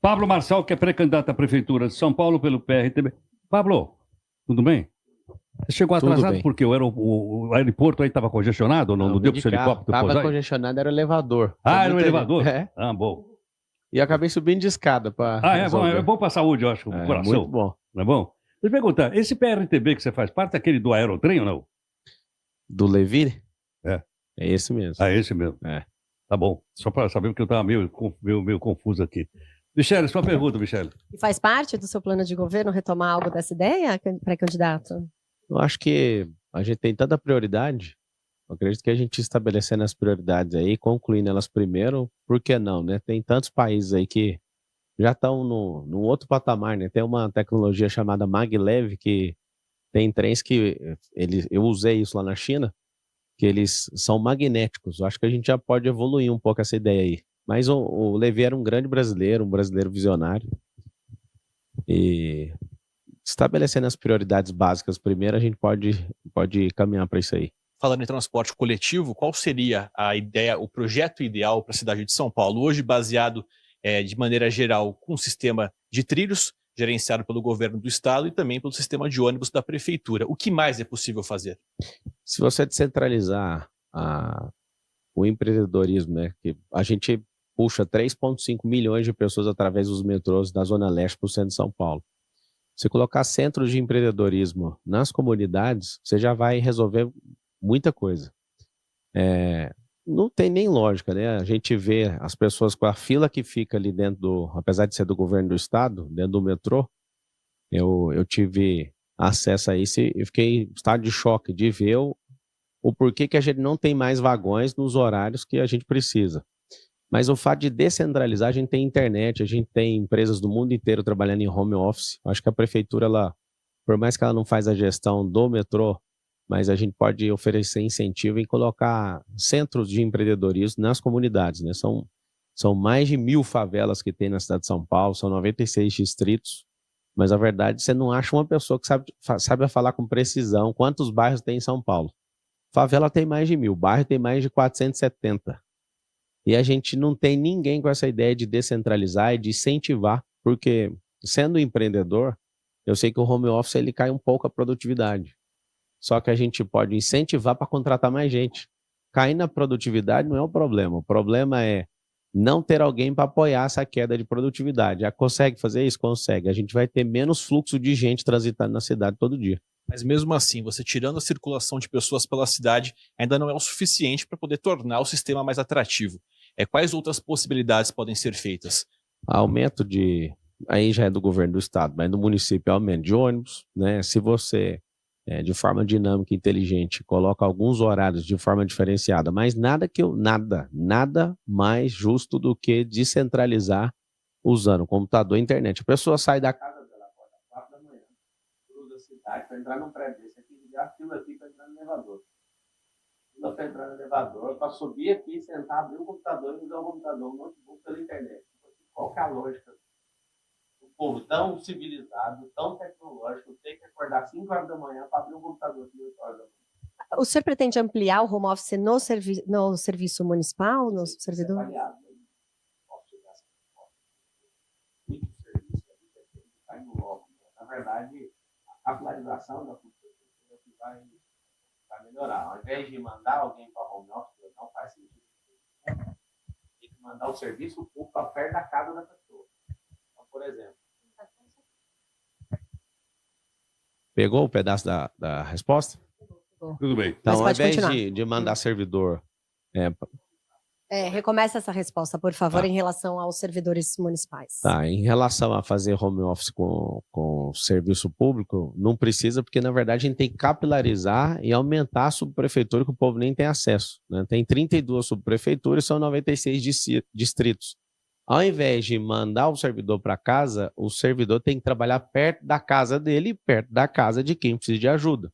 Pablo Marçal, que é pré-candidato à Prefeitura de São Paulo pelo PRTB. Pablo, tudo bem? Você chegou Tudo atrasado bem. porque o aeroporto aí estava congestionado ou não? Não, Não vim deu para o de seu carro. helicóptero Tava pousar aí? congestionado, era o elevador. Tinha Ah, era o muita gente. elevador? É. Ah, bom. E acabei subindo de escada para Ah, é resolver. bom para a saúde, eu acho, o É, muito coração. bom. Não é bom? Deixa eu perguntar, esse PRTB que você faz parte daquele do aerotrem ou não? Do Levi? É. É esse mesmo. Ah, esse mesmo. É. Tá bom. Só para saber porque eu estava meio confuso aqui. Michele, sua pergunta, Michele. E faz parte do seu plano de governo retomar algo dessa ideia, pré-candidato? Eu acho que a gente tem tanta prioridade. Eu acredito que a gente estabelecendo as prioridades aí, concluindo elas primeiro, por que não, né? Tem tantos países aí que já estão no outro patamar, né? Tem uma tecnologia chamada maglev, que tem trens que eu usei isso lá na China, que eles são magnéticos. Eu acho que a gente já pode evoluir um pouco essa ideia aí. Mas o Levi era um grande brasileiro, um brasileiro visionário. E estabelecendo as prioridades básicas primeiro, a gente pode caminhar para isso aí. Falando em transporte coletivo, qual seria a ideia, o projeto ideal para a cidade de São Paulo, hoje baseado de maneira geral com um sistema de trilhos, gerenciado pelo governo do estado e também pelo sistema de ônibus da prefeitura? O que mais é possível fazer? Se você descentralizar o empreendedorismo, né, que a gente puxa 3,5 milhões de pessoas através dos metrôs da Zona Leste para o centro de São Paulo. Se colocar centros de empreendedorismo nas comunidades, você já vai resolver muita coisa. Não tem nem lógica, né? A gente vê as pessoas com a fila que fica ali dentro apesar de ser do governo do estado, dentro do metrô, eu tive acesso a isso e fiquei em estado de choque de ver o porquê que a gente não tem mais vagões nos horários que a gente precisa. Mas o fato de descentralizar, a gente tem internet, a gente tem empresas do mundo inteiro trabalhando em home office. Acho que a prefeitura, por mais que ela não faz a gestão do metrô, mas a gente pode oferecer incentivo em colocar centros de empreendedorismo nas comunidades, né? São mais de 1.000 favelas que tem na cidade de São Paulo, são 96 distritos, mas a verdade, você não acha uma pessoa que sabe falar com precisão quantos bairros tem em São Paulo. Favela tem mais de 1.000, bairro tem mais de 470. E a gente não tem ninguém com essa ideia de descentralizar e de incentivar, porque sendo empreendedor, eu sei que o home office ele cai um pouco a produtividade. Só que a gente pode incentivar para contratar mais gente. Cair na produtividade não é o problema é não ter alguém para apoiar essa queda de produtividade. Já consegue fazer isso? Consegue. A gente vai ter menos fluxo de gente transitando na cidade todo dia. Mas mesmo assim, você tirando a circulação de pessoas pela cidade, ainda não é o suficiente para poder tornar o sistema mais atrativo. Quais outras possibilidades podem ser feitas? Aumento aí já é do governo do estado, mas no município aumento de ônibus, né? Se você, de forma dinâmica e inteligente, coloca alguns horários de forma diferenciada, mas nada mais justo do que descentralizar usando computador e internet. A pessoa sai da casa dela, acorda às 4 da manhã, cruza a cidade para entrar num prédio desse aqui, ligar a fila aqui para entrar no elevador. Fila para entrar no elevador, para subir aqui, sentar, abrir o computador e usar o computador, um notebook pela internet. Qual que é a lógica? O povo tão civilizado, tão tecnológico, tem que acordar às 5 horas da manhã para abrir um computador às 8 horas da manhã. O senhor pretende ampliar o home office no serviço municipal, no servidor? Muito serviço que está indo logo. Na verdade, a atualização da cultura vai melhorar. Ao invés de mandar alguém para home office, não faz sentido. Tem que mandar o serviço público para perto da casa da pessoa. Então, por exemplo. Pegou o pedaço da resposta? Tudo bem. Então, ao pode invés continuar. de mandar servidor. Recomeça essa resposta, por favor, em relação aos servidores municipais. Tá, em relação a fazer home office com serviço público, não precisa, porque na verdade a gente tem que capilarizar e aumentar a subprefeitura, que o povo nem tem acesso, né? Tem 32 subprefeituras, são 96 distritos. Ao invés de mandar o servidor para casa, o servidor tem que trabalhar perto da casa dele e perto da casa de quem precisa de ajuda.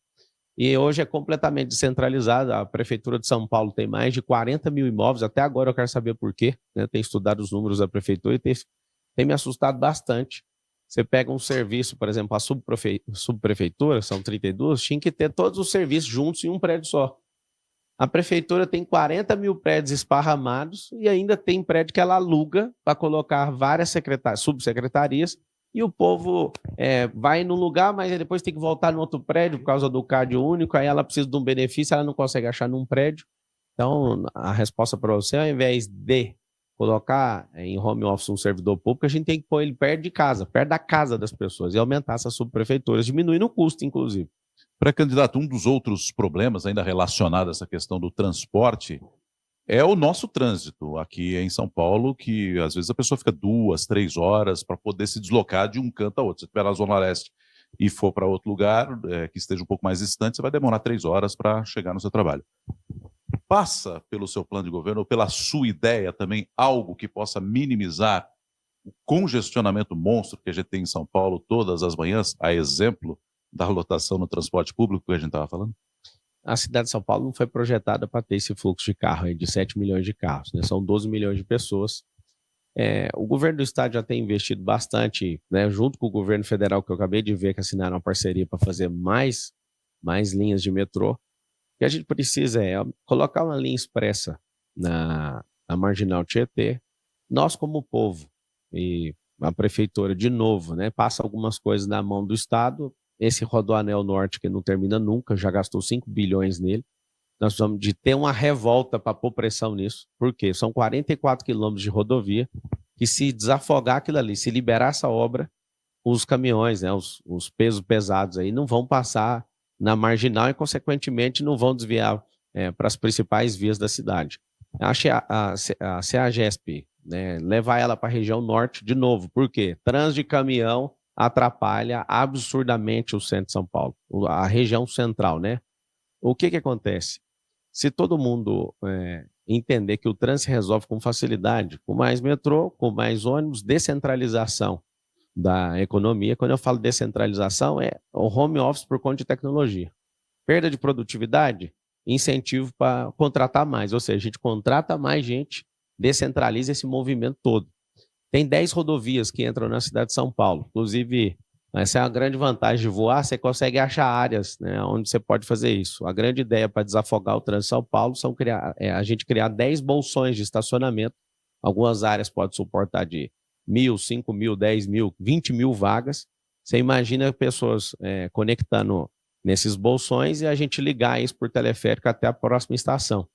E hoje é completamente descentralizado. A Prefeitura de São Paulo tem mais de 40 mil imóveis. Até agora eu quero saber por quê, né? Tenho estudado os números da Prefeitura e tem me assustado bastante. Você pega um serviço, por exemplo, a subprefeitura, são 32, tinha que ter todos os serviços juntos em um prédio só. A prefeitura tem 40 mil prédios esparramados e ainda tem prédio que ela aluga para colocar várias subsecretarias, e o povo vai num lugar, mas aí depois tem que voltar no outro prédio por causa do CAD único, aí ela precisa de um benefício, ela não consegue achar num prédio. Então, a resposta para você, ao invés de colocar em home office um servidor público, a gente tem que pôr ele perto de casa, perto da casa das pessoas, e aumentar essas subprefeituras, diminuindo o custo, inclusive. Pré-candidato, um dos outros problemas ainda relacionado a essa questão do transporte é o nosso trânsito aqui em São Paulo, que às vezes a pessoa fica 2, 3 horas para poder se deslocar de um canto a outro. Se você estiver na Zona Leste e for para outro lugar, que esteja um pouco mais distante, você vai demorar 3 horas para chegar no seu trabalho. Passa pelo seu plano de governo ou pela sua ideia também algo que possa minimizar o congestionamento monstro que a gente tem em São Paulo todas as manhãs, a exemplo da lotação no transporte público que a gente estava falando? A cidade de São Paulo não foi projetada para ter esse fluxo de carro aí, de 7 milhões de carros, né? São 12 milhões de pessoas. O governo do estado já tem investido bastante, né, junto com o governo federal, que eu acabei de ver que assinaram uma parceria para fazer mais linhas de metrô. O que a gente precisa é colocar uma linha expressa na Marginal Tietê. Nós, como povo, e a prefeitura, de novo, né, passa algumas coisas na mão do estado. Esse Rodoanel Norte, que não termina nunca, já gastou 5 bilhões nele. Nós precisamos de ter uma revolta para pôr pressão nisso. Por quê? São 44 quilômetros de rodovia, que se desafogar aquilo ali, se liberar essa obra, os caminhões, né, os pesos pesados aí, não vão passar na Marginal e, consequentemente, não vão desviar para as principais vias da cidade. Acho que a CEAGESP, né, levar ela para a região norte de novo. Por quê? Trânsito de caminhão atrapalha absurdamente o centro de São Paulo, a região central, né? O que acontece? Se todo mundo entender que o trânsito se resolve com facilidade, com mais metrô, com mais ônibus, descentralização da economia. Quando eu falo descentralização, é o home office por conta de tecnologia. Perda de produtividade, incentivo para contratar mais, ou seja, a gente contrata mais gente, descentraliza esse movimento todo. Tem 10 rodovias que entram na cidade de São Paulo. Inclusive, essa é a grande vantagem de voar, você consegue achar áreas, né, onde você pode fazer isso. A grande ideia para desafogar o trânsito de São Paulo a gente criar 10 bolsões de estacionamento. Algumas áreas podem suportar de 1.000, 5.000, 10.000, 20.000 vagas. Você imagina pessoas conectando nesses bolsões e a gente ligar isso por teleférico até a próxima estação.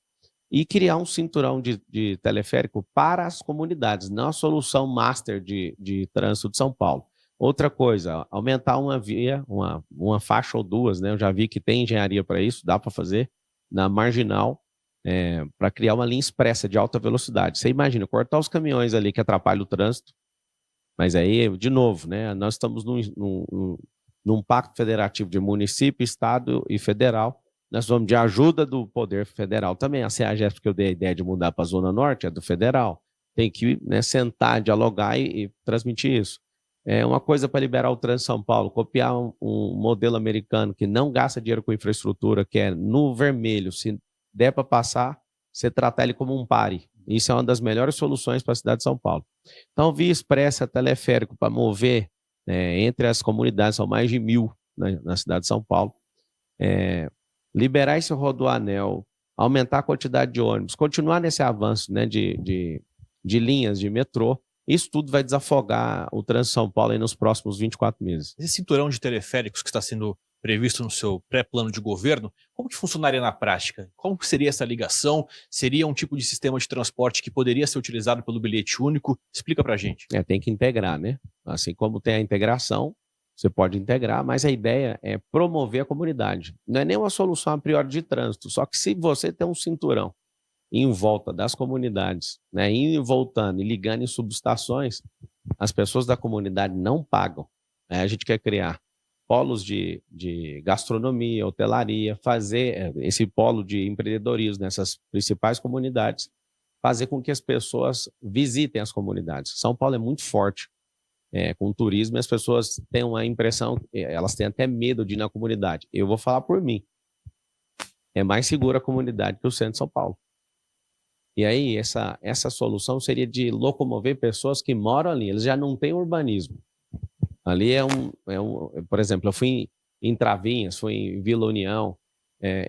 E criar um cinturão de teleférico para as comunidades, não a solução master de trânsito de São Paulo. Outra coisa, aumentar uma via, uma faixa ou duas, né? Eu já vi que tem engenharia para isso, dá para fazer, na Marginal, para criar uma linha expressa de alta velocidade. Você imagina, cortar os caminhões ali que atrapalham o trânsito, mas aí, de novo, né? Nós estamos num pacto federativo de município, estado e federal. Nós vamos de ajuda do poder federal também. A CEAGESP, que eu dei a ideia de mudar para a Zona Norte, é do federal. Tem que, né, sentar, dialogar e transmitir isso. Uma coisa para liberar o trânsito em São Paulo, copiar um modelo americano que não gasta dinheiro com infraestrutura, que é no vermelho, se der para passar, você tratar ele como um pare. Isso é uma das melhores soluções para a cidade de São Paulo. Então, via expressa, teleférico para mover entre as comunidades, são mais de 1.000 na cidade de São Paulo. Liberar esse rodoanel, aumentar a quantidade de ônibus, continuar nesse avanço, né, de linhas de metrô, isso tudo vai desafogar o trânsito de São Paulo aí nos próximos 24 meses. Esse cinturão de teleféricos que está sendo previsto no seu pré-plano de governo, como que funcionaria na prática? Como seria essa ligação? Seria um tipo de sistema de transporte que poderia ser utilizado pelo bilhete único? Explica pra gente. Tem que integrar, né? Assim como tem a integração, você pode integrar, mas a ideia é promover a comunidade. Não é nem uma solução a priori de trânsito, só que se você tem um cinturão em volta das comunidades, né, indo e voltando e ligando em subestações, as pessoas da comunidade não pagam. A gente quer criar polos de gastronomia, hotelaria, fazer esse polo de empreendedorismo nessas principais comunidades, fazer com que as pessoas visitem as comunidades. São Paulo é muito forte com o turismo e as pessoas têm uma impressão, elas têm até medo de ir na comunidade. Eu vou falar por mim. É mais segura a comunidade que o centro de São Paulo. E aí, essa solução seria de locomover pessoas que moram ali. Eles já não têm urbanismo. Ali por exemplo, eu fui em Travinhas, fui em Vila União,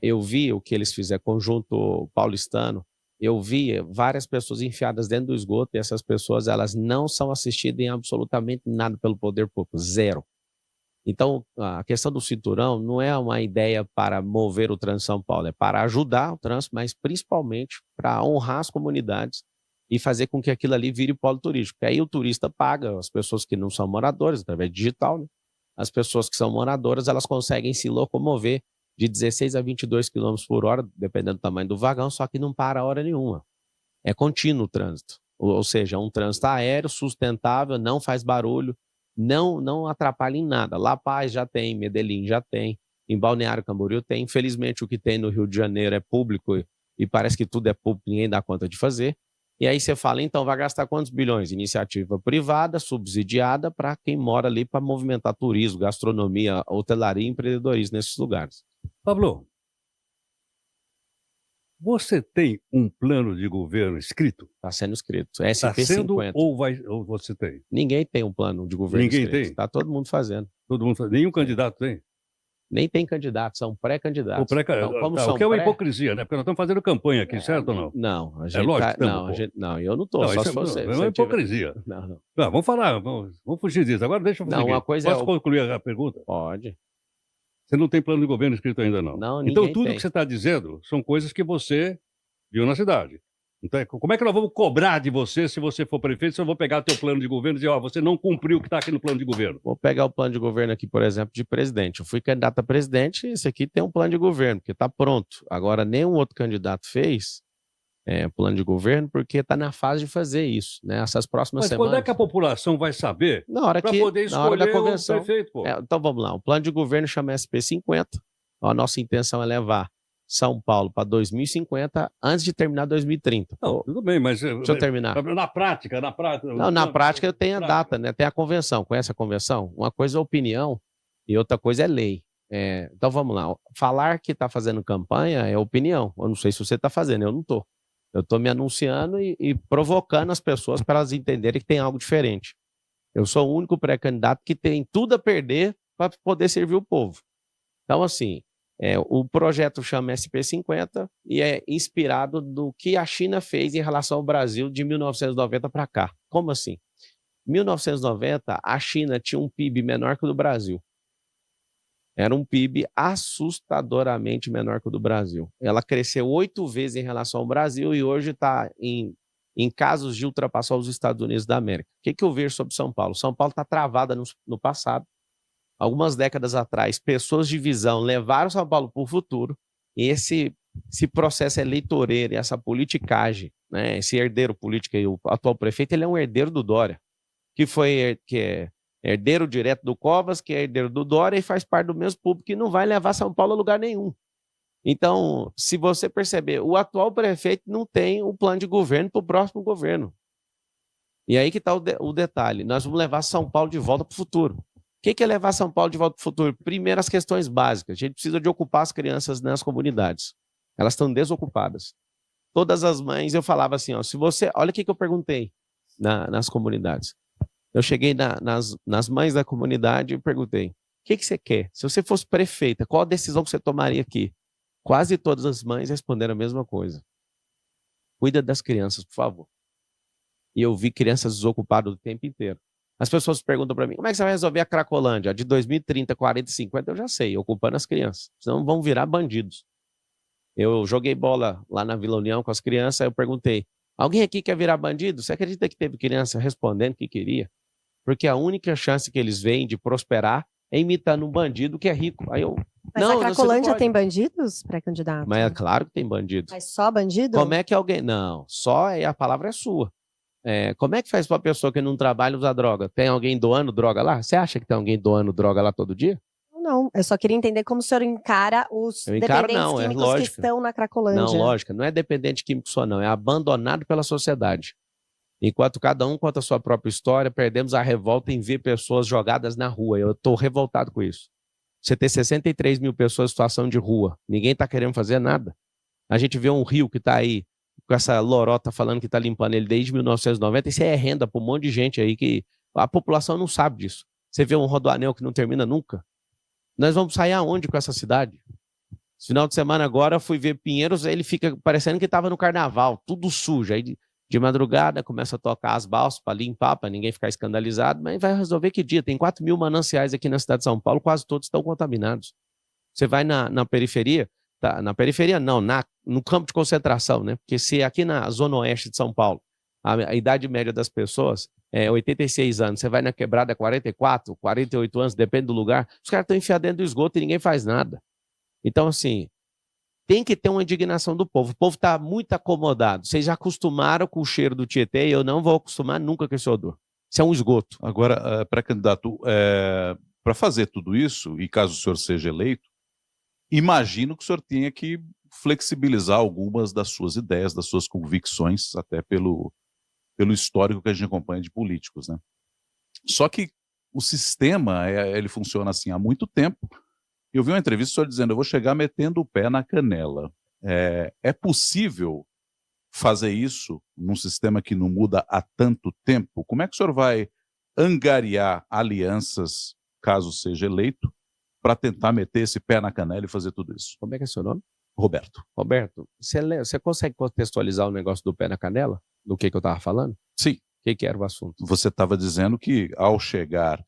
Eu vi o que eles fizeram, conjunto paulistano, eu vi várias pessoas enfiadas dentro do esgoto e essas pessoas elas não são assistidas em absolutamente nada pelo poder público, zero. Então, a questão do cinturão não é uma ideia para mover o trânsito em São Paulo, é para ajudar o trânsito, mas principalmente para honrar as comunidades e fazer com que aquilo ali vire polo turístico. Porque aí o turista paga, as pessoas que não são moradores, através digital, né? As pessoas que são moradoras, elas conseguem se locomover de 16 a 22 km por hora, dependendo do tamanho do vagão, só que não para a hora nenhuma. É contínuo o trânsito. Ou seja, um trânsito aéreo, sustentável, não faz barulho, não atrapalha em nada. La Paz já tem, Medellín já tem, em Balneário Camboriú tem. Infelizmente, o que tem no Rio de Janeiro é público e parece que tudo é público, ninguém dá conta de fazer. E aí você fala, então, vai gastar quantos bilhões? Iniciativa privada, subsidiada, para quem mora ali para movimentar turismo, gastronomia, hotelaria e empreendedorismo nesses lugares. Pablo, você tem um plano de governo escrito? Está sendo escrito. Está sendo SP50. ou você tem? Ninguém tem um plano de governo Ninguém escrito. tem? Está todo mundo fazendo. Todo mundo, nenhum candidato tem? Nem tem candidato, são pré-candidatos. O Então, que é uma hipocrisia, né? Porque nós estamos fazendo campanha aqui, certo ou não? Não, a gente lógico que não, estamos, não, eu não estou. Não, Só isso se você. é uma hipocrisia. Não. Vamos falar, vamos fugir disso. Agora deixa eu fazer. Não, uma coisa Posso concluir a pergunta? Pode. Você não tem plano de governo escrito ainda, não? Não, então, ninguém tudo tem. que você está dizendo são coisas que você viu na cidade. Então, como é que nós vamos cobrar de você se você for prefeito, se eu vou pegar o teu plano de governo e dizer, você não cumpriu o que está aqui no plano de governo? Vou pegar o plano de governo aqui, por exemplo, de presidente. Eu fui candidato a presidente, esse aqui tem um plano de governo, porque está pronto. Agora, nenhum outro candidato fez plano de governo, porque está na fase de fazer isso, né? Essas próximas semanas. Mas quando é que a população vai saber para poder na hora da escolher o convenção. prefeito, pô? Então, vamos lá. O plano de governo chama SP50. A nossa intenção é levar São Paulo para 2050 antes de terminar 2030. Não, tudo bem, mas... Deixa eu terminar. Na prática... Não, na prática tem a data, né? Tem a convenção. Conhece a convenção? Uma coisa é opinião e outra coisa é lei. Então, vamos lá. Falar que está fazendo campanha é opinião. Eu não sei se você está fazendo, eu não estou. Eu estou me anunciando e provocando as pessoas para elas entenderem que tem algo diferente. Eu sou o único pré-candidato que tem tudo a perder para poder servir o povo. Então, assim, o projeto chama SP50 e é inspirado do que a China fez em relação ao Brasil de 1990 para cá. Como assim? Em 1990, a China tinha um PIB menor que o do Brasil. Era um PIB assustadoramente menor que o do Brasil. Ela cresceu 8 vezes em relação ao Brasil e hoje está em casos de ultrapassar os Estados Unidos da América. O que eu vejo sobre São Paulo? São Paulo está travada no passado. Algumas décadas atrás, pessoas de visão levaram São Paulo para o futuro e esse processo eleitoreiro, essa politicagem, né, esse herdeiro político, o atual prefeito, ele é um herdeiro do Dória, que é herdeiro direto do Covas, que é herdeiro do Dória e faz parte do mesmo público que não vai levar São Paulo a lugar nenhum. Então, se você perceber, o atual prefeito não tem o plano de governo para o próximo governo. E aí que está o detalhe. Nós vamos levar São Paulo de volta para o futuro. O que é levar São Paulo de volta para o futuro? Primeiro, as questões básicas. A gente precisa de ocupar as crianças nas comunidades. Elas estão desocupadas. Todas as mães, eu falava assim, se você... Olha o que eu perguntei nas comunidades. Eu cheguei nas mães da comunidade e perguntei, o que você quer? Se você fosse prefeita, qual a decisão que você tomaria aqui? Quase todas as mães responderam a mesma coisa. Cuida das crianças, por favor. E eu vi crianças desocupadas o tempo inteiro. As pessoas perguntam para mim, como é que você vai resolver a Cracolândia? De 2030, 40, 50, eu já sei, ocupando as crianças. Senão vão virar bandidos. Eu joguei bola lá na Vila União com as crianças, aí eu perguntei, alguém aqui quer virar bandido? Você acredita que teve criança respondendo que queria? Porque a única chance que eles veem de prosperar é imitando um bandido que é rico. Aí eu... Mas a Cracolândia tem bandidos pré-candidato? Mas é claro que tem bandidos. Mas só bandido? Como é que alguém... Não, só a palavra é sua. Como é que faz para uma pessoa que não trabalha usar droga? Tem alguém doando droga lá? Você acha que tem alguém doando droga lá todo dia? Não, eu só queria entender como o senhor encara os dependentes químicos que estão na Cracolândia. Não, lógica, não é dependente químico só não, é abandonado pela sociedade. Enquanto cada um conta a sua própria história, perdemos a revolta em ver pessoas jogadas na rua. Eu estou revoltado com isso. Você ter 63 mil pessoas em situação de rua, ninguém está querendo fazer nada. A gente vê um rio que está aí, com essa lorota falando que está limpando ele desde 1990, isso é renda para um monte de gente aí que a população não sabe disso. Você vê um rodoanel que não termina nunca. Nós vamos sair aonde com essa cidade? Esse final de semana agora eu fui ver Pinheiros, ele fica parecendo que estava no carnaval, tudo sujo. Aí de madrugada começa a tocar as balsas para limpar, para ninguém ficar escandalizado, mas vai resolver que dia? Tem 4 mil mananciais aqui na cidade de São Paulo, quase todos estão contaminados. Você vai na periferia, tá, na periferia não, no campo de concentração, né? Porque se aqui na zona oeste de São Paulo, a idade média das pessoas é 86 anos, você vai na quebrada 44, 48 anos, depende do lugar, os caras estão enfiados dentro do esgoto e ninguém faz nada. Então, assim, tem que ter uma indignação do povo. O povo está muito acomodado. Vocês já acostumaram com o cheiro do Tietê e eu não vou acostumar nunca com esse odor. Isso é um esgoto. Agora, pré-candidato, para fazer tudo isso, e caso o senhor seja eleito, imagino que o senhor tenha que flexibilizar algumas das suas ideias, das suas convicções, até pelo histórico que a gente acompanha de políticos, né? Só que o sistema, ele funciona assim há muito tempo. Eu vi uma entrevista do senhor dizendo, eu vou chegar metendo o pé na canela. É possível fazer isso num sistema que não muda há tanto tempo? Como é que o senhor vai angariar alianças, caso seja eleito, para tentar meter esse pé na canela e fazer tudo isso? Como é que é seu nome? Roberto. Roberto, você consegue contextualizar o negócio do pé na canela? Do que eu estava falando? Sim. O que era o assunto? Você estava dizendo que ao chegar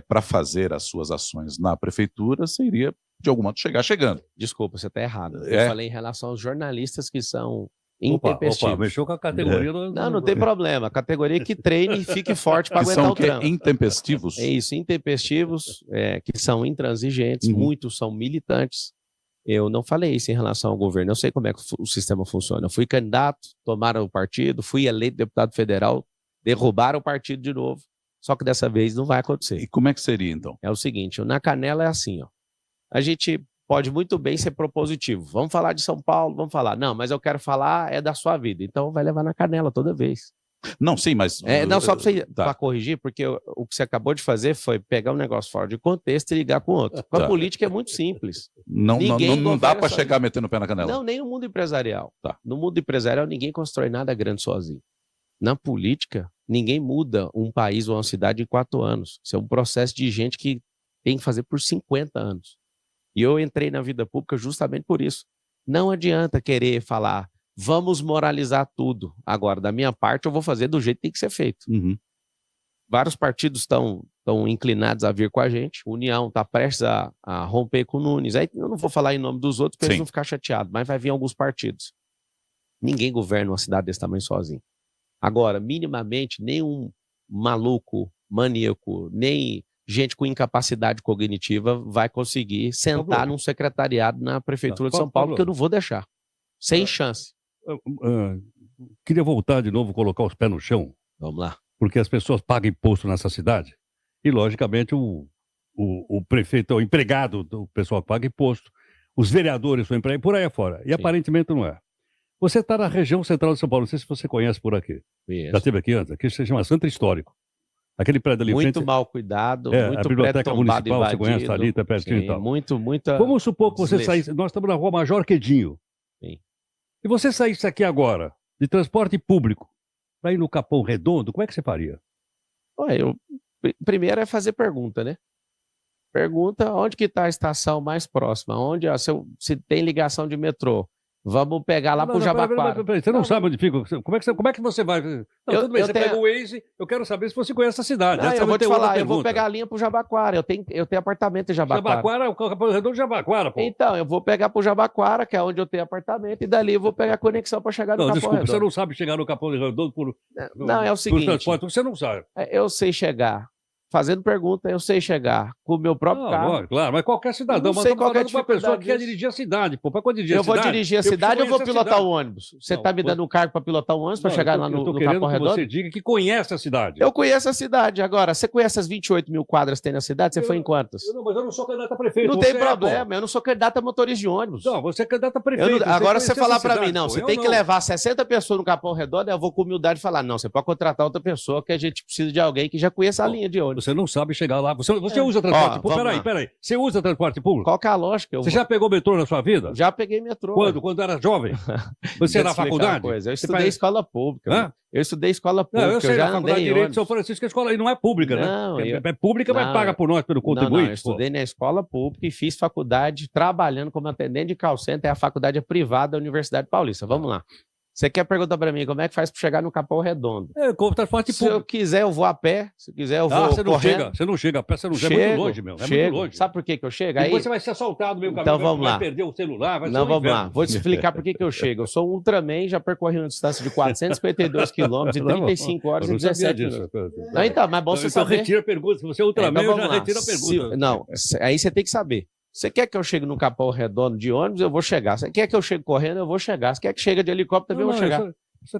para fazer as suas ações na prefeitura, você iria, de algum modo, chegar chegando. Desculpa, você está errado. Eu falei em relação aos jornalistas que são intempestivos. Opa, mexeu com a categoria do... Não tem problema. A categoria que treine e fique forte para aguentar o trampo. Intempestivos? É isso, intempestivos, que são intransigentes, muitos são militantes. Eu não falei isso em relação ao governo, eu sei como é que o sistema funciona. Eu fui candidato, tomaram o partido, fui eleito deputado federal, derrubaram o partido de novo, só que dessa vez não vai acontecer. E como é que seria, então? É o seguinte, na canela é assim, ó. A gente pode muito bem ser propositivo. Vamos falar de São Paulo, vamos falar. Não, mas eu quero falar da sua vida. Então vai levar na canela toda vez. Não, sim, mas... Não, só para corrigir, porque o que você acabou de fazer foi pegar um negócio fora de contexto e ligar com outro. Com a política é muito simples. Não dá para chegar metendo o pé na canela. Não, nem no mundo empresarial. No mundo empresarial, ninguém constrói nada grande sozinho. Na política, ninguém muda um país ou uma cidade em 4 anos. Isso é um processo de gente que tem que fazer por 50 anos. E eu entrei na vida pública justamente por isso. Não adianta querer falar, vamos moralizar tudo. Agora, da minha parte, eu vou fazer do jeito que tem que ser feito. Vários partidos estão inclinados a vir com a gente. A União está prestes a romper com o Nunes. Aí eu não vou falar em nome dos outros para eles não ficarem chateados, mas vai vir alguns partidos. Ninguém governa uma cidade desse tamanho sozinho. Agora, minimamente, nenhum maluco, maníaco, nem gente com incapacidade cognitiva vai conseguir sentar num secretariado na Prefeitura de São Paulo, que eu não vou deixar. Sem chance. Queria voltar de novo, colocar os pés no chão. Vamos lá. Porque as pessoas pagam imposto nessa cidade e, logicamente, o prefeito é o empregado do pessoal que paga imposto, os vereadores são empregados, por aí afora. E aparentemente não é. Você está na região central de São Paulo, não sei se você conhece por aqui. Isso. Já esteve aqui antes? Aqui se chama Centro Histórico. Aquele prédio ali muito frente, mal cuidado, muito a biblioteca prédio municipal, invadido, você conhece ali, tá pertinho e tal. Muita... Vamos supor que você saísse, nós estamos na rua Major Quedinho. Sim. E você saísse aqui agora, de transporte público, para ir no Capão Redondo, como é que você faria? Primeiro é fazer pergunta, né? Pergunta onde que está a estação mais próxima, se tem ligação de metrô. Vamos pegar lá pro Jabaquara. Peraí, você não sabe onde fica? Como é que você vai? Tudo bem, você pega o Waze, eu quero saber se você conhece a cidade. Eu vou te falar, eu vou pegar a linha pro Jabaquara, eu tenho apartamento em Jabaquara. Jabaquara, o Capão Redondo de Jabaquara, pô. Então, eu vou pegar pro Jabaquara, que é onde eu tenho apartamento, e dali eu vou pegar a conexão para chegar no Capão Redondo. Desculpa, você não sabe chegar no Capão Redondo por... Não, é o seguinte... Por transporte, você não sabe. Eu sei chegar. Fazendo pergunta, eu sei chegar com o meu próprio carro. Claro, mas qualquer cidadão. Não sei qual é uma pessoa que quer dirigir a cidade. Pô, para dirigir a cidade. Eu vou dirigir a cidade ou vou pilotar o ônibus? Você está me dando um cargo para pilotar o ônibus, para chegar lá no Capão Redondo? Você diga que conhece a cidade. Eu conheço a cidade. Agora, você conhece as 28 mil quadras que tem na cidade? Você foi em quantas? Mas eu não sou candidato a prefeito. Não tem problema, eu não sou candidato a motorista de ônibus. Não, você é candidato a prefeito. Agora você falar para mim, não, você tem que levar 60 pessoas no Capão Redondo, eu vou com humildade falar, não, você pode contratar outra pessoa, que a gente precisa de alguém que já conheça a linha de ônibus. Você não sabe chegar lá. Você usa transporte público? Peraí. Você usa transporte público? Qual que é a lógica? Você já pegou metrô na sua vida? Já peguei metrô. Quando? Quando era jovem? Você na faculdade? Eu estudei escola pública. Eu estudei escola pública. Não, eu sei, já na faculdade de Direito de São Francisco, a escola aí não é pública, não, né? É pública, mas paga por nós, pelo contribuinte. Não, eu estudei na escola pública e fiz faculdade trabalhando como atendente de call center. A faculdade é privada da Universidade Paulista. Vamos lá. Você quer perguntar para mim como é que faz para chegar no Capão Redondo? Como transporte público. Se eu quiser, eu vou a pé. Se quiser, eu vou correndo. Você não chega a pé, você não chega. É muito longe, meu. É muito longe. Sabe por que eu chego? Depois você vai ser assaltado no meio caminho, então, vamos lá. vai perder o celular, vai ser vamos lá. Vou te explicar por que eu chego. Eu sou um Ultraman, já percorri uma distância de 452 quilômetros em 35 horas e 17 minutos. Não, então, mas bom você saber. Então retira a pergunta. Se você é Ultraman, eu já retiro a pergunta. Não, aí você tem que saber. Você quer que eu chegue no Capão Redondo de ônibus, eu vou chegar. Você quer que eu chegue correndo, eu vou chegar. Você quer que chegue de helicóptero, também eu vou chegar.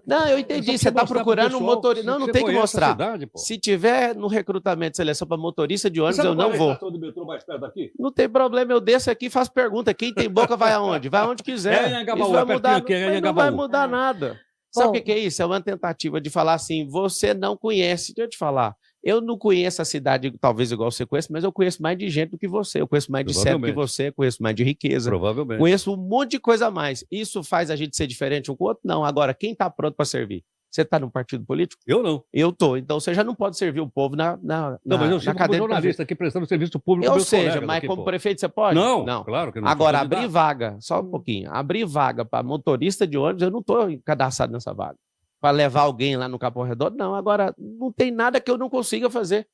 Não, eu entendi. Você está procurando um motorista. Não tem que mostrar. Se tiver no recrutamento de seleção para motorista de ônibus, eu não vou. Do metrô mais perto daqui? Não tem problema, eu desço aqui e faço pergunta. Quem tem boca vai aonde? Vai aonde quiser. Isso vai mudar, não vai mudar nada. Sabe o que é isso? É uma tentativa de falar assim, você não conhece. Deixa eu te falar. Eu não conheço a cidade, talvez igual você conhece, mas eu conheço mais de gente do que você. Eu conheço mais de certo que você, conheço mais de riqueza. Provavelmente. Conheço um monte de coisa a mais. Isso faz a gente ser diferente um com o outro? Não. Agora, quem está pronto para servir? Você está num partido político? Eu não. Eu estou. Então você já não pode servir o povo na Não, mas eu chego como jornalista aqui prestando serviço público. Ou seja, mas como prefeito você pode? Não, claro que não. Agora, abrir vaga, só um pouquinho, abrir vaga para motorista de ônibus, eu não estou cadastrado nessa vaga. Para levar alguém lá no Capão Redondo, não. Agora, não tem nada que eu não consiga fazer.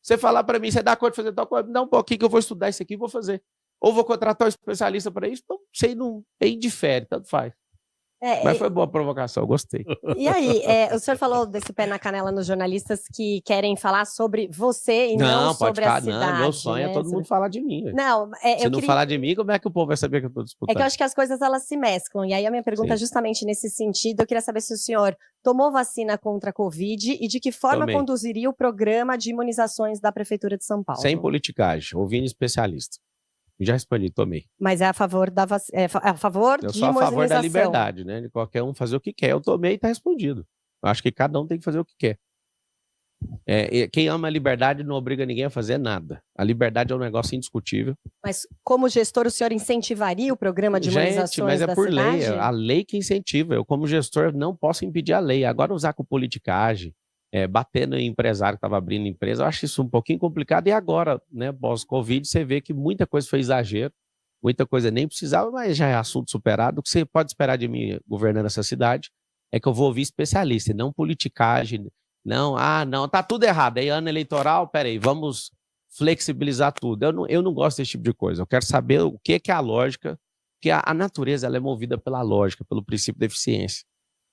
Você falar para mim, você dá conta de fazer tal coisa, dá um pouquinho que eu vou estudar isso aqui e vou fazer. Ou vou contratar um especialista para isso, não sei, não indifere, tanto faz. Mas foi boa a provocação, eu gostei. E aí, o senhor falou desse pé na canela nos jornalistas que querem falar sobre você e não sobre a cidade. Não, meu sonho é todo mundo falar de mim. Não, se não falar de mim, como é que o povo vai saber que eu estou disputando? É que eu acho que as coisas elas se mesclam. E aí a minha pergunta é justamente nesse sentido. Eu queria saber se o senhor tomou vacina contra a Covid e de que forma conduziria o programa de imunizações da Prefeitura de São Paulo. Sem politicagem, ouvindo especialista. Já respondi, tomei. Mas é a favor da a favor de imunização. Eu sou a favor da liberdade, né? De qualquer um fazer o que quer. Eu tomei e está respondido. Eu acho que cada um tem que fazer o que quer. Quem ama a liberdade não obriga ninguém a fazer nada. A liberdade é um negócio indiscutível. Mas como gestor, o senhor incentivaria o programa de imunizações mas é da por cidade? lei. A lei que incentiva. Eu, como gestor, não posso impedir a lei. Agora, usar com politicagem, batendo em empresário que estava abrindo empresa, eu acho isso um pouquinho complicado. E agora, né, pós-Covid, você vê que muita coisa foi exagero, muita coisa nem precisava, mas já é assunto superado. O que você pode esperar de mim governando essa cidade é que eu vou ouvir especialista, e não politicagem. Não, tá tudo errado. Aí, ano eleitoral, peraí, vamos flexibilizar tudo. Eu não gosto desse tipo de coisa. Eu quero saber o que é a lógica, porque a natureza ela é movida pela lógica, pelo princípio da eficiência.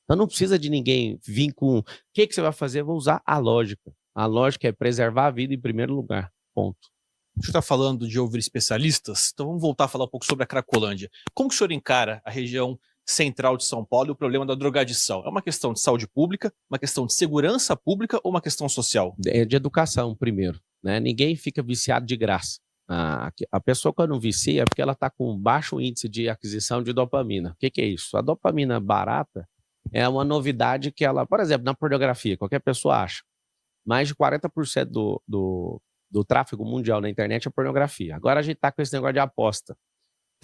Então não precisa de ninguém vir com o que você vai fazer, eu vou usar a lógica. A lógica é preservar a vida em primeiro lugar, ponto. O senhor está falando de ouvir especialistas, então vamos voltar a falar um pouco sobre a Cracolândia. Como que o senhor encara a região central de São Paulo e o problema da drogadição? É uma questão de saúde pública, uma questão de segurança pública ou uma questão social? É de educação, primeiro, né? Ninguém fica viciado de graça. A pessoa quando vicia é porque ela está com baixo índice de aquisição de dopamina. O que é isso? A dopamina barata é uma novidade que ela, por exemplo, na pornografia, qualquer pessoa acha. Mais de 40% do tráfego mundial na internet é pornografia. Agora a gente está com esse negócio de aposta.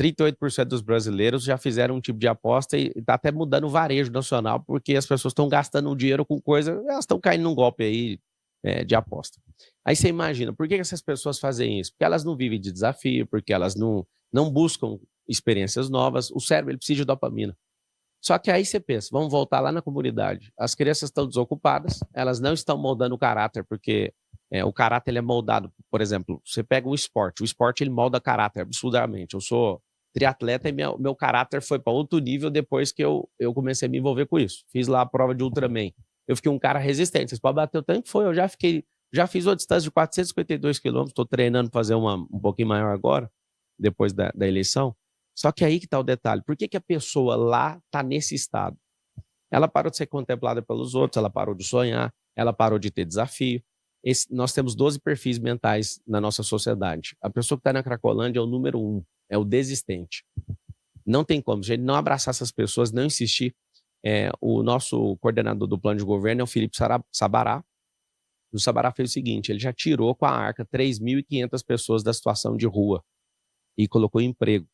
38% dos brasileiros já fizeram um tipo de aposta e está até mudando o varejo nacional, porque as pessoas estão gastando dinheiro com coisa, elas estão caindo num golpe aí de aposta. Aí você imagina, por que essas pessoas fazem isso? Porque elas não vivem de desafio, porque elas não buscam experiências novas. O cérebro ele precisa de dopamina. Só que aí você pensa, vamos voltar lá na comunidade. As crianças estão desocupadas, elas não estão moldando o caráter, porque o caráter ele é moldado. Por exemplo, você pega o esporte ele molda caráter absurdamente. Eu sou triatleta e meu caráter foi para outro nível depois que eu comecei a me envolver com isso. Fiz lá a prova de Ultraman. Eu fiquei um cara resistente. Vocês podem bater o tanto que foi. Eu já fiz uma distância de 452 quilômetros, estou treinando para fazer um pouquinho maior agora, depois da eleição. Só que aí que está o detalhe. Por que a pessoa lá está nesse estado? Ela parou de ser contemplada pelos outros, ela parou de sonhar, ela parou de ter desafio. Nós temos 12 perfis mentais na nossa sociedade. A pessoa que está na Cracolândia é o número 1, é o desistente. Não tem como, se a gente não abraçar essas pessoas, não insistir. O nosso coordenador do plano de governo é o Felipe Sabará. O Sabará fez o seguinte, ele já tirou com a Arca 3.500 pessoas da situação de rua e colocou em emprego.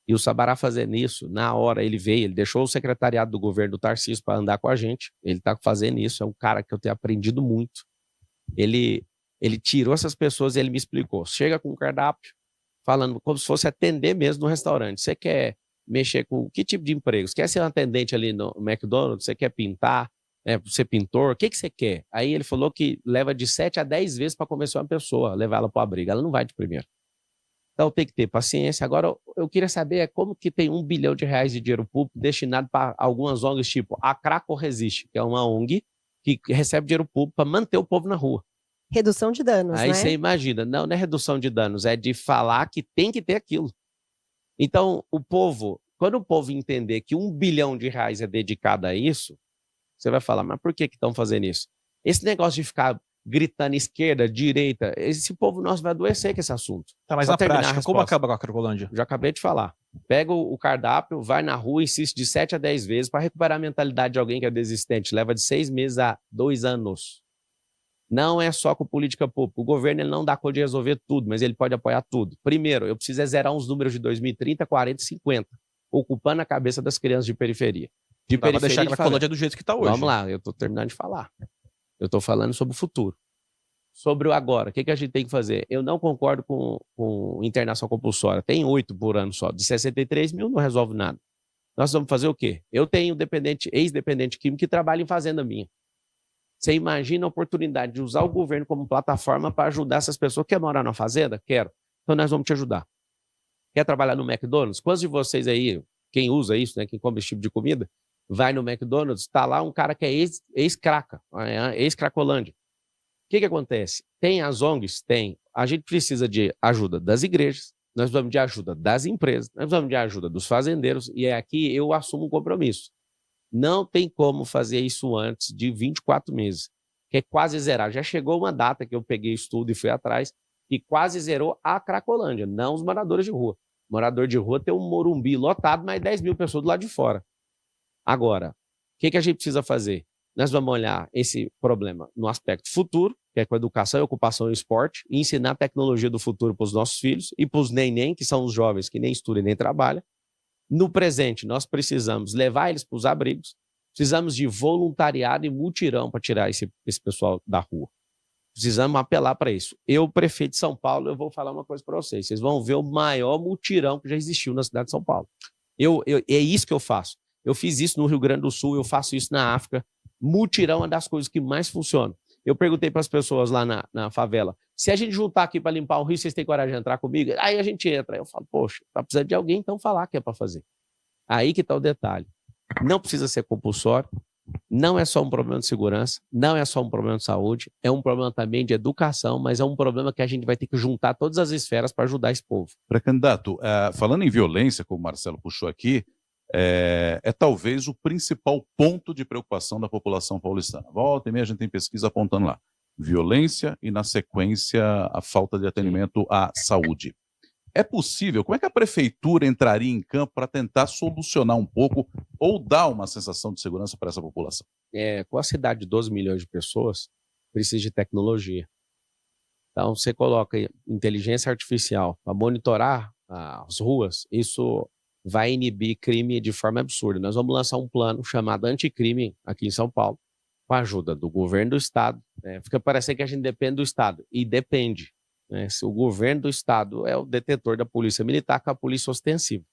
E o Sabará fazendo isso, na hora ele veio, ele deixou o secretariado do governo do Tarcísio para andar com a gente, ele está fazendo isso, é um cara que eu tenho aprendido muito. Ele tirou essas pessoas e ele me explicou, chega com um cardápio, falando como se fosse atender mesmo no restaurante. Você quer mexer com que tipo de emprego? Você quer ser um atendente ali no McDonald's? Você quer pintar? Ser pintor? O que você quer? Aí ele falou que leva de 7 a 10 vezes para convencer uma pessoa, levar ela para o abrigo. Ela não vai de primeiro. Então tem que ter paciência. Agora, eu queria saber como que tem R$1 bilhão de dinheiro público destinado para algumas ONGs, tipo a Craco Resiste, que é uma ONG que recebe dinheiro público para manter o povo na rua. Redução de danos, Aí né? você imagina, não é redução de danos, é de falar que tem que ter aquilo. Então, quando o povo entender que R$1 bilhão é dedicado a isso, você vai falar, mas por que estão fazendo isso? Esse negócio de ficar gritando esquerda, direita, esse povo nosso vai adoecer com esse assunto. Tá, mas Só na terminar a prática, como resposta. acaba com a Cracolândia? Já acabei de falar. Pega o cardápio, vai na rua, insiste de 7 a 10 vezes para recuperar a mentalidade de alguém que é desistente. Leva de 6 meses a 2 anos. Não é só com política pública. O governo ele não dá conta de resolver tudo, mas ele pode apoiar tudo. Primeiro, eu preciso zerar uns números de 2030, 40 e 50, ocupando a cabeça das crianças de periferia. De Dá pra deixar a de Cracolândia do jeito que está hoje. Vamos lá, eu estou terminando de falar. Eu estou falando sobre o futuro. Sobre o agora, o que a gente tem que fazer? Eu não concordo com internação compulsória. Tem 8 por ano só. De 63 mil não resolve nada. Nós vamos fazer o quê? Eu tenho ex-dependente químico que trabalha em fazenda minha. Você imagina a oportunidade de usar o governo como plataforma para ajudar essas pessoas? Quer morar na fazenda? Quero. Então nós vamos te ajudar. Quer trabalhar no McDonald's? Quantos de vocês aí, quem usa isso, né, quem come esse tipo de comida, vai no McDonald's, está lá um cara que é ex-craca, ex-cracolândia. O que acontece? Tem as ONGs? Tem. A gente precisa de ajuda das igrejas, nós precisamos de ajuda das empresas, nós precisamos de ajuda dos fazendeiros, e aqui eu assumo um compromisso. Não tem como fazer isso antes de 24 meses, que é quase zerar. Já chegou uma data que eu peguei estudo e fui atrás, que quase zerou a Cracolândia, não os moradores de rua. Morador de rua tem um Morumbi lotado, mais 10 mil pessoas do lado de fora. Agora, o que a gente precisa fazer? Nós vamos olhar esse problema no aspecto futuro, que é com a educação, ocupação e esporte, e ensinar a tecnologia do futuro para os nossos filhos e para os neném, que são os jovens que nem estudam e nem trabalham. No presente, nós precisamos levar eles para os abrigos, precisamos de voluntariado e mutirão para tirar esse pessoal da rua. Precisamos apelar para isso. Eu, prefeito de São Paulo, eu vou falar uma coisa para vocês. Vocês vão ver o maior mutirão que já existiu na cidade de São Paulo. É isso que eu faço. Eu fiz isso no Rio Grande do Sul, eu faço isso na África. Mutirão é uma das coisas que mais funcionam. Eu perguntei para as pessoas lá na favela, se a gente juntar aqui para limpar o rio, vocês têm coragem de entrar comigo? Aí a gente entra. Eu falo, poxa, tá precisando de alguém, então falar que é para fazer. Aí que está o detalhe. Não precisa ser compulsório, não é só um problema de segurança, não é só um problema de saúde, é um problema também de educação, mas é um problema que a gente vai ter que juntar todas as esferas para ajudar esse povo. Pré-candidato, falando em violência, como o Marcelo puxou aqui, é talvez o principal ponto de preocupação da população paulistana. Volta e meia a gente tem pesquisa apontando lá. Violência e, na sequência, a falta de atendimento à saúde. É possível? Como é que a prefeitura entraria em campo para tentar solucionar um pouco ou dar uma sensação de segurança para essa população? Com a cidade de 12 milhões de pessoas, precisa de tecnologia. Então, você coloca inteligência artificial para monitorar as ruas, isso vai inibir crime de forma absurda. Nós vamos lançar um plano chamado Anticrime aqui em São Paulo, com a ajuda do governo do Estado. Fica parecendo que a gente depende do Estado, e depende. Se o governo do Estado é o detetor da polícia militar, com a polícia ostensiva.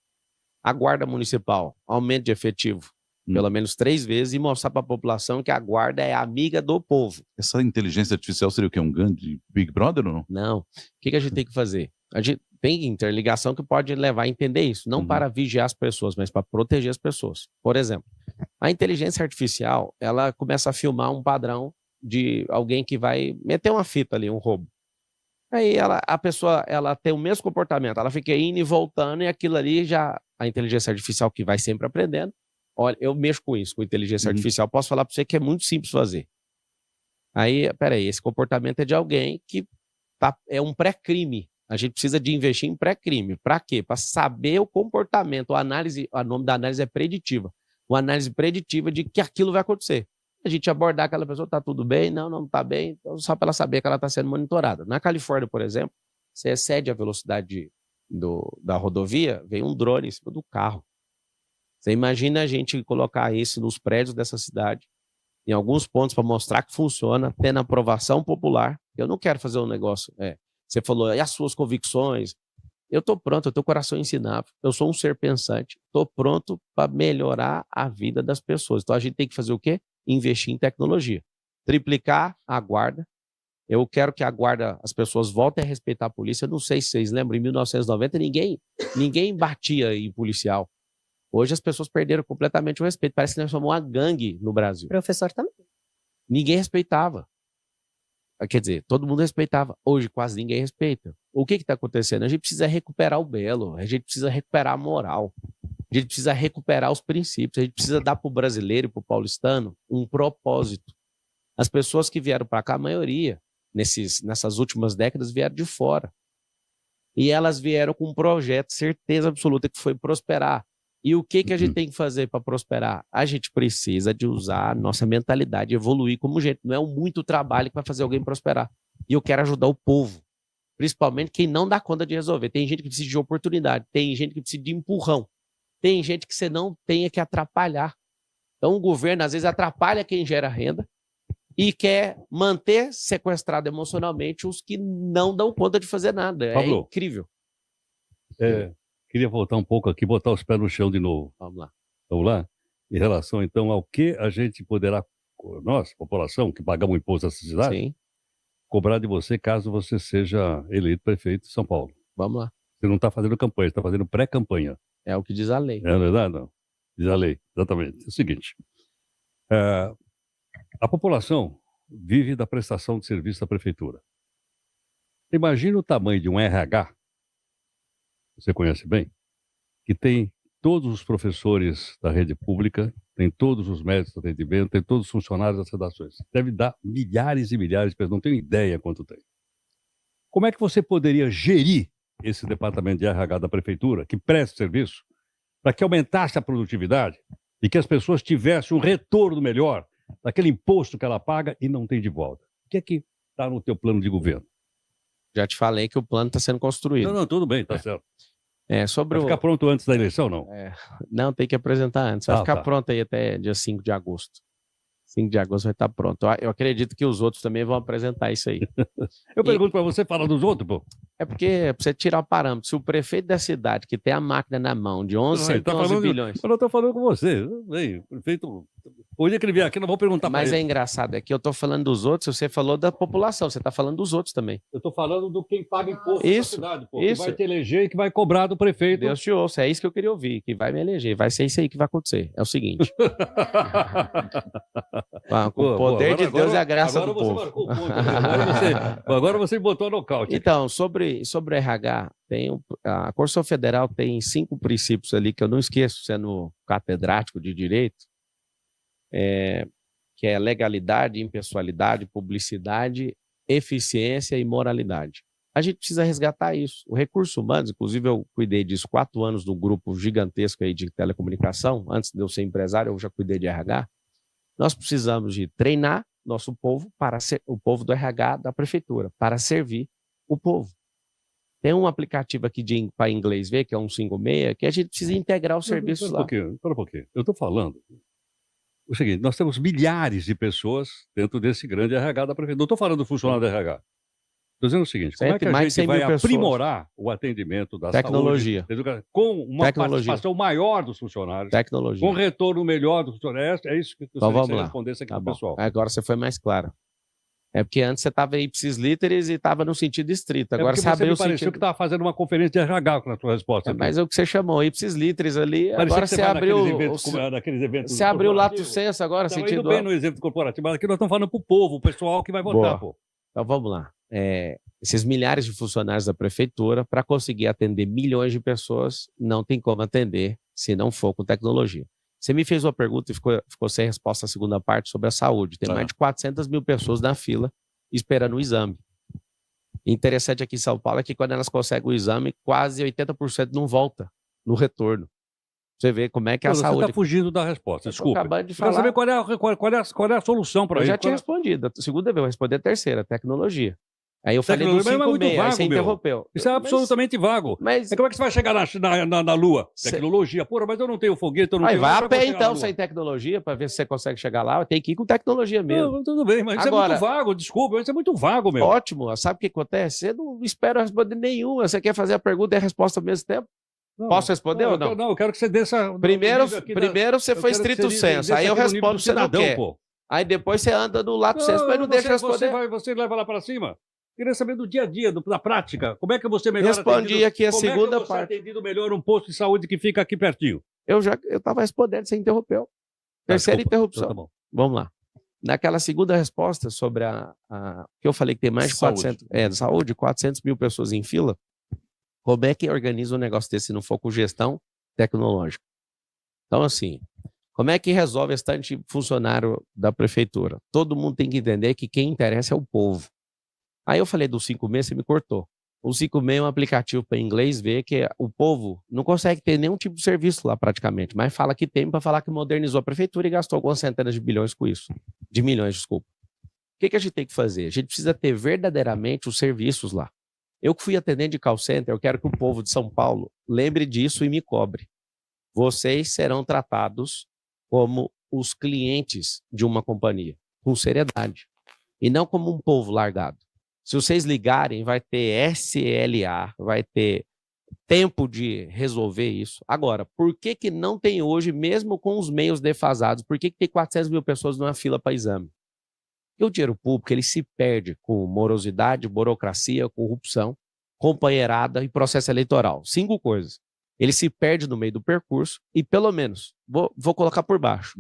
A guarda municipal, aumento de efetivo, pelo menos 3 vezes, e mostrar para a população que a guarda é amiga do povo. Essa inteligência artificial seria o quê? Um grande Big Brother ou não? Não. O que a gente tem que fazer? A gente tem interligação que pode levar a entender isso, não para vigiar as pessoas, mas para proteger as pessoas. Por exemplo, a inteligência artificial, ela começa a filmar um padrão de alguém que vai meter uma fita ali, um roubo. Aí a pessoa ela tem o mesmo comportamento, ela fica indo e voltando, e aquilo ali já, a inteligência artificial que vai sempre aprendendo. Olha, eu mexo com isso, com inteligência artificial, posso falar para você que é muito simples fazer. Aí, peraí, esse comportamento é de alguém que é um pré-crime. A gente precisa de investir em pré-crime. Para quê? Para saber o comportamento. A nome da análise é preditiva. Uma análise preditiva de que aquilo vai acontecer. a gente abordar aquela pessoa, está tudo bem? Não está bem, então, só para ela saber que ela está sendo monitorada. Na Califórnia, por exemplo, você excede a velocidade da rodovia, vem um drone em cima do carro. Você imagina a gente colocar isso nos prédios dessa cidade, em alguns pontos para mostrar que funciona, tendo aprovação popular. Eu não quero fazer um negócio. Você falou, e as suas convicções? Eu estou pronto, eu tenho coração ensinável, eu sou um ser pensante, estou pronto para melhorar a vida das pessoas. Então a gente tem que fazer o quê? Investir em tecnologia. Triplicar a guarda. Eu quero que a guarda, as pessoas voltem a respeitar a polícia. Eu não sei se vocês lembram, em 1990 ninguém batia em policial. Hoje as pessoas perderam completamente o respeito. Parece que nós somos uma gangue no Brasil. Professor também. Ninguém respeitava. Quer dizer, todo mundo respeitava. Hoje quase ninguém respeita. O que está acontecendo? A gente precisa recuperar o belo, a gente precisa recuperar a moral, a gente precisa recuperar os princípios, a gente precisa dar para o brasileiro e para o paulistano um propósito. As pessoas que vieram para cá, a maioria, nessas últimas décadas, vieram de fora. E elas vieram com um projeto, certeza absoluta, que foi prosperar. E o que a gente tem que fazer para prosperar? A gente precisa de usar a nossa mentalidade, evoluir como gente. Não é muito trabalho que vai fazer alguém prosperar. E eu quero ajudar o povo, principalmente quem não dá conta de resolver. Tem gente que precisa de oportunidade, tem gente que precisa de empurrão, tem gente que você não tenha que atrapalhar. Então o governo, às vezes, atrapalha quem gera renda e quer manter sequestrado emocionalmente os que não dão conta de fazer nada. Pablo, é incrível. Queria voltar um pouco aqui, botar os pés no chão de novo. Vamos lá. Vamos lá? Em relação, então, ao que a gente poderá, nós, população, que pagamos imposto nessa cidade, Sim. cobrar de você caso você seja eleito prefeito de São Paulo. Vamos lá. Você não está fazendo campanha, você está fazendo pré-campanha. É o que diz a lei. É verdade? Não. Diz a lei, exatamente. É o seguinte, a população vive da prestação de serviço da prefeitura. Imagina o tamanho de um RH, você conhece bem, que tem todos os professores da rede pública, tem todos os médicos de atendimento, tem todos os funcionários das redações. Deve dar milhares e milhares de pessoas, não tenho ideia quanto tem. Como é que você poderia gerir esse departamento de RH da prefeitura, que presta serviço, para que aumentasse a produtividade e que as pessoas tivessem um retorno melhor daquele imposto que ela paga e não tem de volta? O que é que está no teu plano de governo? Já te falei que o plano está sendo construído. Não, tudo bem, tá certo. Sobre vai ficar pronto antes da eleição, não? Não, tem que apresentar antes. Vai ficar pronto aí até dia 5 de agosto. 5 de agosto vai estar pronto. Eu acredito que os outros também vão apresentar isso aí. Eu pergunto para você, fala dos outros, pô. É porque é para você tirar o parâmetro. Se o prefeito da cidade, que tem a máquina na mão de 11 bilhões... Eu não estou falando com você. O prefeito... O dia que ele vier aqui, não vou perguntar para ele. Mas é engraçado, é que eu estou falando dos outros, você falou da população, você está falando dos outros também. Eu estou falando do quem paga imposto na cidade, pô. Que vai te eleger e que vai cobrar do prefeito. Deus te ouça, é isso que eu queria ouvir, que vai me eleger. Vai ser isso aí que vai acontecer. É o seguinte. Com o poder de Deus e a graça do povo. Marcou o ponto, agora você botou nocaute. Então, sobre o RH, a Constituição Federal tem 5 princípios ali que eu não esqueço, sendo catedrático de direito, que é legalidade, impessoalidade, publicidade, eficiência e moralidade. A gente precisa resgatar isso. O recurso humano, inclusive eu cuidei disso 4 anos num grupo gigantesco aí de telecomunicação, antes de eu ser empresário eu já cuidei de RH. Nós precisamos de treinar nosso povo, o povo do RH da prefeitura, para servir o povo. Tem um aplicativo aqui para inglês ver, que é 156, que a gente precisa integrar os serviços lá. Espera um pouquinho. Eu estou falando o seguinte, nós temos milhares de pessoas dentro desse grande RH da prefeitura. Não estou falando do funcionário do RH. Estou dizendo o seguinte, como é que a gente vai aprimorar o atendimento da tecnologia saúde com uma participação maior dos funcionários, com um retorno melhor dos funcionários? É isso que eu gostaria que você respondesse aqui para o pessoal. Agora você foi mais claro. É porque antes você estava ipsis literis e estava no sentido estrito. Agora você abriu o sentido. Pareceu que estava fazendo uma conferência de RH na sua resposta. Mas é o que você chamou, ipsis literis ali. Agora você abriu. Naqueles eventos você abriu o lato sensu agora, sentido. Indo bem no exemplo corporativo, mas aqui nós estamos falando para o povo, o pessoal que vai votar. Pô. Então vamos lá. Esses milhares de funcionários da prefeitura, para conseguir atender milhões de pessoas, não tem como atender se não for com tecnologia. Você me fez uma pergunta e ficou sem resposta a segunda parte sobre a saúde. Tem mais de 400 mil pessoas na fila esperando o exame. Interessante aqui em São Paulo é que quando elas conseguem o exame, quase 80% não volta no retorno. Você vê como é que a Você saúde... está fugindo da resposta, desculpa. Acabando de Eu quero falar. saber qual é a solução para Eu isso. já tinha respondido. A segunda vez, eu vou responder a terceira, tecnologia. Aí eu falei do Tecnologia, mas é muito 5.6, aí vago, você meu. interrompeu. Isso é absolutamente vago. Mas Como é que você vai chegar na Lua? Cê- Tecnologia. Porra, mas eu não tenho foguete, eu não aí tenho... vai como a é que eu pé vou chegar na então, Lua? sem tecnologia, para ver se você consegue chegar lá. Tem que ir com tecnologia mesmo. Não, tudo bem, mas isso é Agora- muito vago, desculpa, isso é muito vago, meu. Ótimo. Sabe o que acontece? Você não espera responder nenhuma. Você quer fazer a pergunta e a resposta ao mesmo tempo? Não, Posso responder ou eu não? quero- eu quero que você desça... Primeiro, nível aqui primeiro você eu foi quero que estrito você senso. desça Aí eu aqui no nível respondo do se você não cidadão, quer. pô. Aí depois você anda no lato senso, mas não deixa eu responder. Você leva lá para cima. Queria saber do dia a dia, da prática. Como é que você melhor Respondi aqui a como segunda é que você parte. atendido melhor um posto de saúde que fica aqui pertinho? Eu estava respondendo, você interrompeu. Terceira Desculpa. interrupção. Então tá bom. Vamos lá. Naquela segunda resposta sobre que eu falei que tem mais de Saúde. 400... saúde, 400 mil pessoas em fila. Como é que organiza um negócio desse se não for com gestão tecnológica? Então, assim, como é que resolve esse tanto de funcionário da prefeitura? Todo mundo tem que entender que quem interessa é o povo. Aí eu falei do 5.6, você me cortou. O 5.6 é um aplicativo para inglês ver que o povo não consegue ter nenhum tipo de serviço lá praticamente, mas fala que tem para falar que modernizou a prefeitura e gastou algumas centenas de bilhões com isso. De milhões, desculpa. O que a gente tem que fazer? A gente precisa ter verdadeiramente os serviços lá. Eu que fui atendente de call center, eu quero que o povo de São Paulo lembre disso e me cobre. Vocês serão tratados como os clientes de uma companhia, com seriedade, e não como um povo largado. Se vocês ligarem, vai ter SLA, vai ter tempo de resolver isso. Agora, por que não tem hoje, mesmo com os meios defasados, por que tem 400 mil pessoas numa fila para exame? Porque o dinheiro público ele se perde com morosidade, burocracia, corrupção, companheirada e processo eleitoral. 5 coisas. Ele se perde no meio do percurso e, pelo menos, vou colocar por baixo,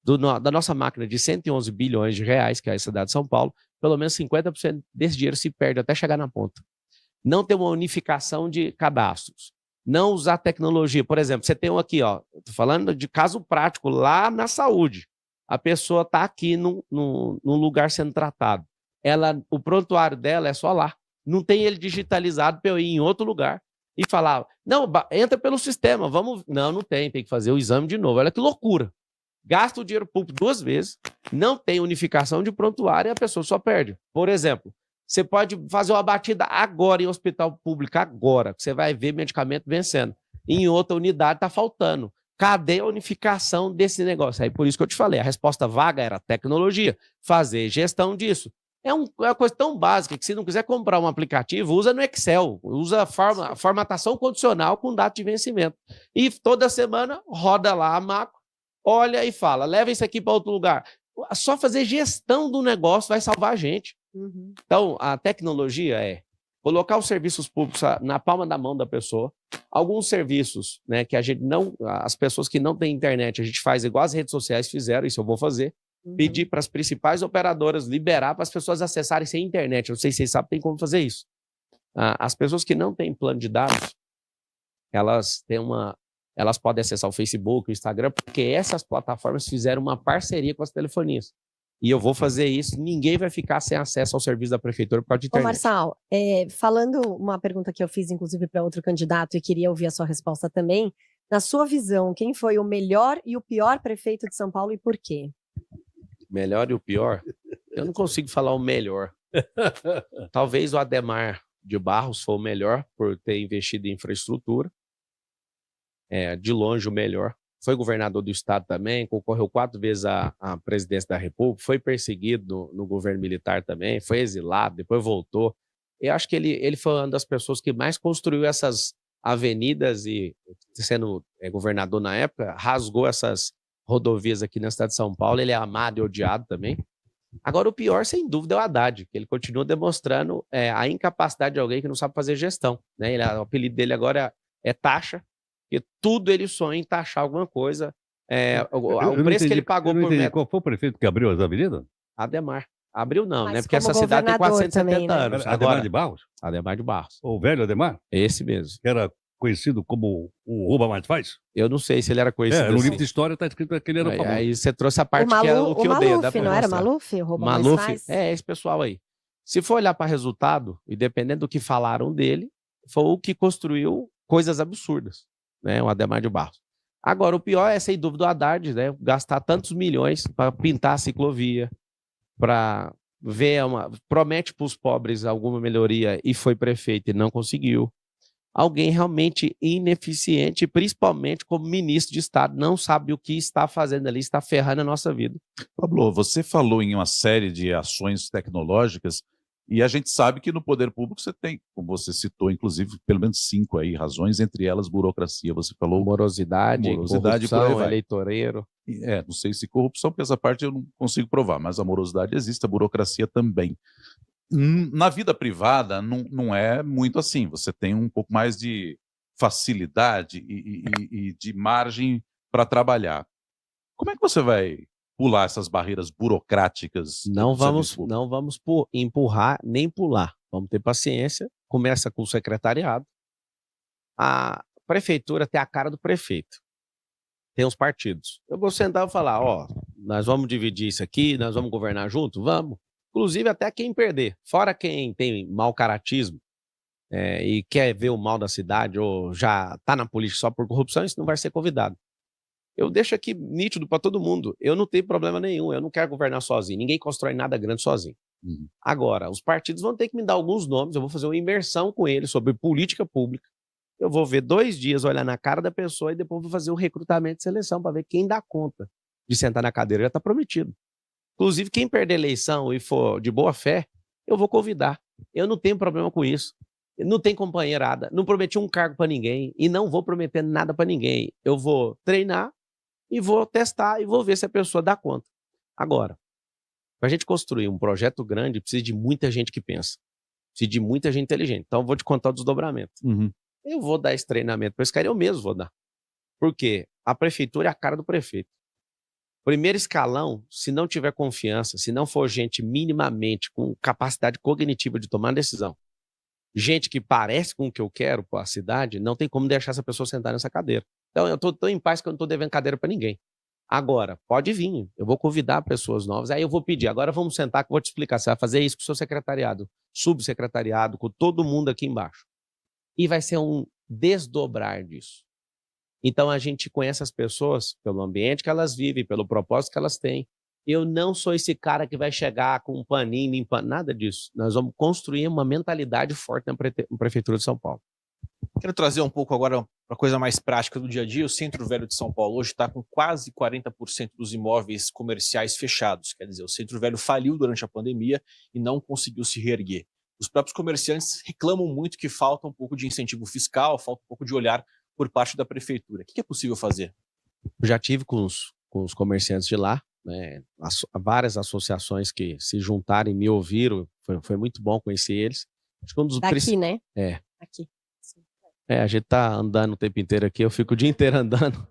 da nossa máquina de 111 bilhões de reais, que é a cidade de São Paulo, pelo menos 50% desse dinheiro se perde até chegar na ponta. Não ter uma unificação de cadastros. Não usar tecnologia. Por exemplo, você tem um aqui, ó, tô falando de caso prático, lá na saúde. A pessoa está aqui num lugar sendo tratado. O prontuário dela é só lá. Não tem ele digitalizado para eu ir em outro lugar e falar, não, entra pelo sistema, vamos... Não tem que fazer o exame de novo. Olha que loucura. Gasta o dinheiro público 2 vezes, não tem unificação de prontuário e a pessoa só perde. Por exemplo, você pode fazer uma batida agora em hospital público, agora, que você vai ver medicamento vencendo. Em outra unidade está faltando. Cadê a unificação desse negócio? Aí por isso que eu te falei, a resposta vaga era tecnologia, fazer gestão disso. É uma coisa tão básica que se não quiser comprar um aplicativo, usa no Excel, usa formatação condicional com data de vencimento. E toda semana roda lá a macro, olha e fala, leva isso aqui para outro lugar. Só fazer gestão do negócio vai salvar a gente. Uhum. Então, a tecnologia é colocar os serviços públicos na palma da mão da pessoa. Alguns serviços, né, que a gente não... As pessoas que não têm internet, a gente faz igual as redes sociais fizeram, isso eu vou fazer. Uhum. Pedir para as principais operadoras liberar para as pessoas acessarem sem internet. Eu não sei se vocês sabem, tem como fazer isso. As pessoas que não têm plano de dados, elas podem acessar o Facebook, o Instagram, porque essas plataformas fizeram uma parceria com as telefonias. E eu vou fazer isso, ninguém vai ficar sem acesso ao serviço da prefeitura por causa de internet. Ô Marçal, falando uma pergunta que eu fiz, inclusive, para outro candidato, e queria ouvir a sua resposta também. Na sua visão, quem foi o melhor e o pior prefeito de São Paulo e por quê? Melhor e o pior? Eu não consigo falar o melhor. Talvez o Adhemar de Barros foi o melhor por ter investido em infraestrutura. De longe o melhor. Foi governador do estado também, concorreu 4 vezes à presidência da República, foi perseguido no governo militar também, foi exilado, depois voltou. Eu acho que ele foi uma das pessoas que mais construiu essas avenidas e, sendo governador na época, rasgou essas rodovias aqui na cidade de São Paulo. Ele é amado e odiado também. Agora, o pior, sem dúvida, é o Haddad, que ele continua demonstrando a incapacidade de alguém que não sabe fazer gestão. Né? O apelido dele agora é taxa, porque tudo ele sonha em taxar alguma coisa. O preço que ele pagou por metro... Qual foi o prefeito que abriu as avenidas? Adhemar. Abriu não, Mas né? Porque essa como cidade tem governador 470 também, né? anos. Adhemar Agora, de Barros? Adhemar de Barros. O velho Adhemar? Esse mesmo. Que era conhecido como o Rouba Mais Faz? Eu não sei se ele era conhecido No assim. livro de história está escrito que ele era famoso. Aí você trouxe a parte O que é o que eu odeio. Maluf, não era Maluf? O Rouba Mais Maluf, Faz? esse pessoal aí. Se for olhar para resultado, e dependendo do que falaram dele, foi o que construiu coisas absurdas, né? O Adhemar de Barros. Agora, o pior é, sem dúvida, o Haddad, né? Gastar tantos milhões para pintar a ciclovia, para ver promete para os pobres alguma melhoria e foi prefeito e não conseguiu. Alguém realmente ineficiente, principalmente como ministro de Estado, não sabe o que está fazendo ali, está ferrando a nossa vida. Pablo, você falou em uma série de ações tecnológicas e a gente sabe que no poder público você tem, como você citou, inclusive, pelo menos 5 aí razões, entre elas burocracia. Você falou morosidade corrupção, eleitoreiro. Não sei se corrupção, porque essa parte eu não consigo provar, mas a morosidade existe, a burocracia também. Na vida privada não é muito assim, você tem um pouco mais de facilidade e de margem para trabalhar. Como é que você vai pular essas barreiras burocráticas? Não vamos empurrar nem pular, vamos ter paciência, começa com o secretariado. A prefeitura tem a cara do prefeito, tem os partidos. Eu vou sentar e falar, nós vamos dividir isso aqui, nós vamos governar junto? Vamos. Inclusive até quem perder, fora quem tem mau caratismo e quer ver o mal da cidade ou já está na política só por corrupção, isso não vai ser convidado. Eu deixo aqui nítido para todo mundo, eu não tenho problema nenhum, eu não quero governar sozinho, ninguém constrói nada grande sozinho. Agora, os partidos vão ter que me dar alguns nomes, eu vou fazer uma imersão com eles sobre política pública, eu vou ver 2 dias, olhar na cara da pessoa e depois vou fazer o recrutamento e seleção para ver quem dá conta de sentar na cadeira, já está prometido. Inclusive, quem perder a eleição e for de boa fé, eu vou convidar. Eu não tenho problema com isso. Não tem companheirada. Não prometi um cargo para ninguém e não vou prometer nada para ninguém. Eu vou treinar e vou testar e vou ver se a pessoa dá conta. Agora, para a gente construir um projeto grande, precisa de muita gente que pensa. Precisa de muita gente inteligente. Então, eu vou te contar o desdobramento. Eu vou dar esse treinamento para esse cara, eu mesmo vou dar. Por quê? A prefeitura é a cara do prefeito. Primeiro escalão, se não tiver confiança, se não for gente minimamente com capacidade cognitiva de tomar decisão, gente que parece com o que eu quero para a cidade, não tem como deixar essa pessoa sentar nessa cadeira. Então, eu estou tão em paz que eu não estou devendo cadeira para ninguém. Agora, pode vir, eu vou convidar pessoas novas, aí eu vou pedir, agora vamos sentar que eu vou te explicar, você vai fazer isso com o seu secretariado, subsecretariado, com todo mundo aqui embaixo. E vai ser um desdobrar disso. Então, a gente conhece as pessoas pelo ambiente que elas vivem, pelo propósito que elas têm. Eu não sou esse cara que vai chegar com um paninho limpando, nada disso. Nós vamos construir uma mentalidade forte na Prefeitura de São Paulo. Quero trazer um pouco agora para a coisa mais prática do dia a dia. O Centro Velho de São Paulo hoje está com quase 40% dos imóveis comerciais fechados. Quer dizer, o Centro Velho faliu durante a pandemia e não conseguiu se reerguer. Os próprios comerciantes reclamam muito que falta um pouco de incentivo fiscal, falta um pouco de olhar por parte da prefeitura. O que é possível fazer? Eu já tive com os comerciantes de lá, né, várias associações que se juntaram e me ouviram, foi muito bom conhecer eles. Acho que um dos Daqui, né? Aqui. A gente tá andando o tempo inteiro aqui, eu fico o dia inteiro andando.